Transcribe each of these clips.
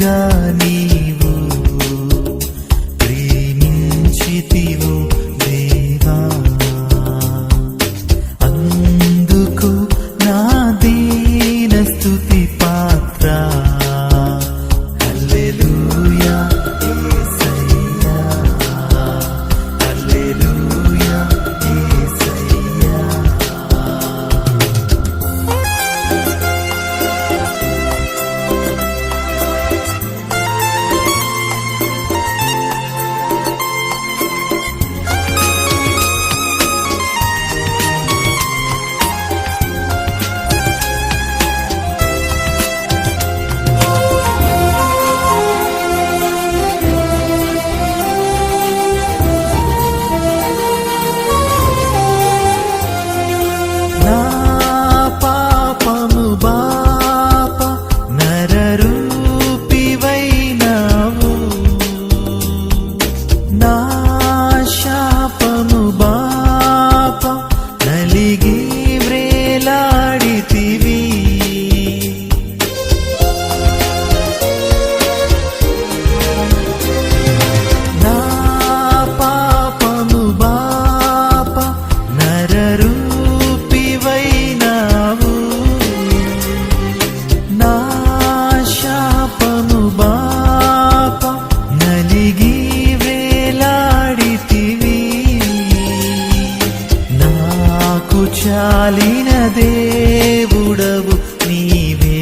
నిన్నింతగా నీవు ప్రేమించితివో దేవా, అందుకు నా దీన స్తుతి పాత్ర. హల్లెలూయా యేసయ్యా, హల్లెలూయా యేసయ్యా. చాలిన దేవుడవు నీవే,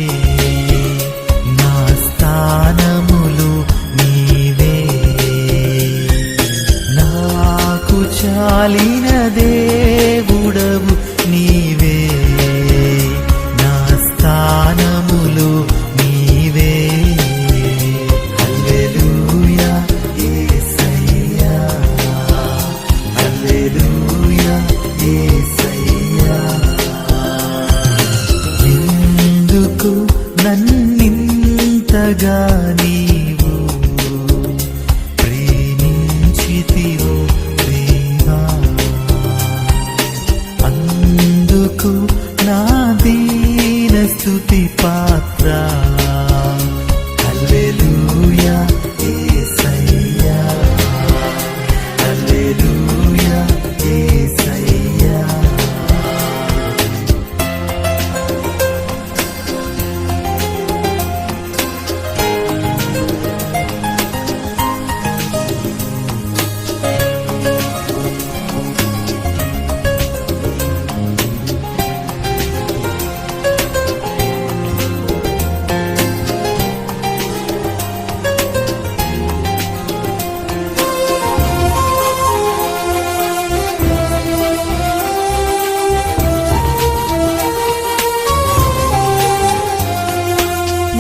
నా స్థానములు నీవే. నాకు చాలిన దేవుడవు నీవే, నా స్థానములు నీవే. హల్లెలూయా యేసయ్యా, హల్లెలూయా యేసయ్యా. ఎందుకు నన్నింతగా నీవు ప్రేమించితివో దేవా, అందుకు నా దీన స్తుతి పాత్ర. హల్లెలూయా యేసయ్యా, హల్లెలూయా యేసయ్యా.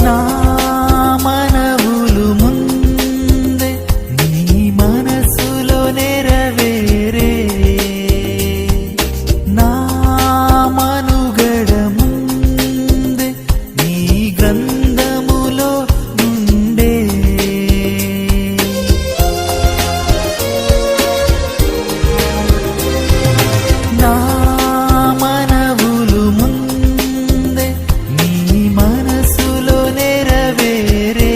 నా మనవులు ముందే నీ మనసులో నెరవేరే, నా మనుగడ ముందే నీ గ్రంథములో నుండే. నా మనవులు ముందే నీ మనసులో నెరవేరే,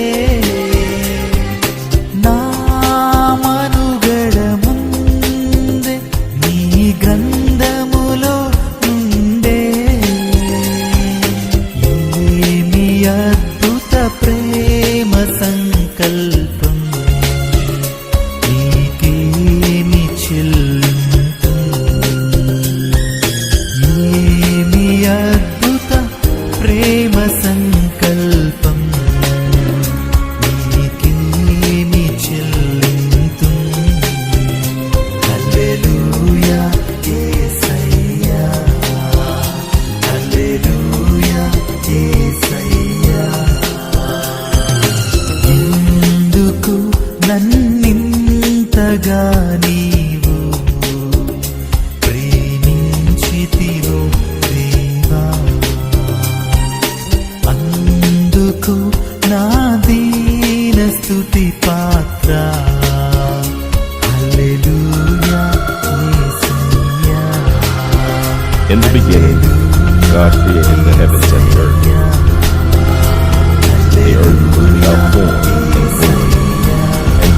నా మనుగడ ముందే నీ గ్రంథములో నుండే. ఏమి అద్భుత ప్రేమ సంకల్పం, నీకేమి చెల్లింపు. ఏమి అద్భుత ప్రేమ సంకల్పం, నీకేమి చెల్లింతు. హల్లెలూయా యేసయ్యా, హల్లెలూయా యేసయ్యా. ఎందుకు నన్నింతగా నీవు ప్రేమించితివో దేవా, అందుకు నా దీన స్తుతి పాత్ర. హల్లెలూయా యేసయ్యా. In the beginning, God created the heavens and the earth. The earth was without form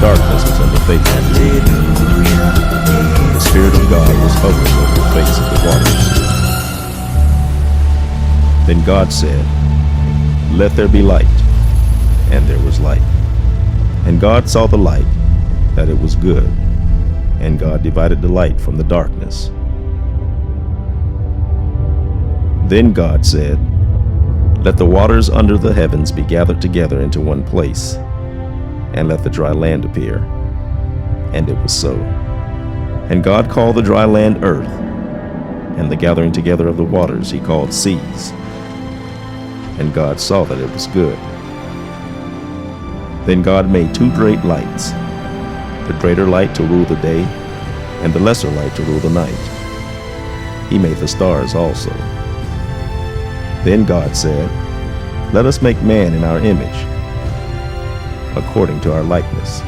darkness was on the face of the deep. The Spirit of God was hovering over the face of the waters. Then God said, "Let there be light," and there was light. And God saw the light, that it was good, and God divided the light from the darkness. Then God said, "Let the waters under the heavens be gathered together into one place, and let the dry land appear." And it was so. And God called the dry land earth, and the gathering together of the waters he called seas. And God saw that it was good. Then God made two great lights, the greater light to rule the day, and the lesser light to rule the night. He made the stars also. Then God said, "Let us make man in our image, according to our likeness."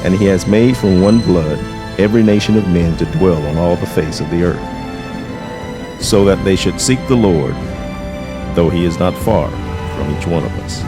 And he has made from one blood every nation of men to dwell on all the face of the earth, so that they should seek the Lord, though he is not far from each one of us.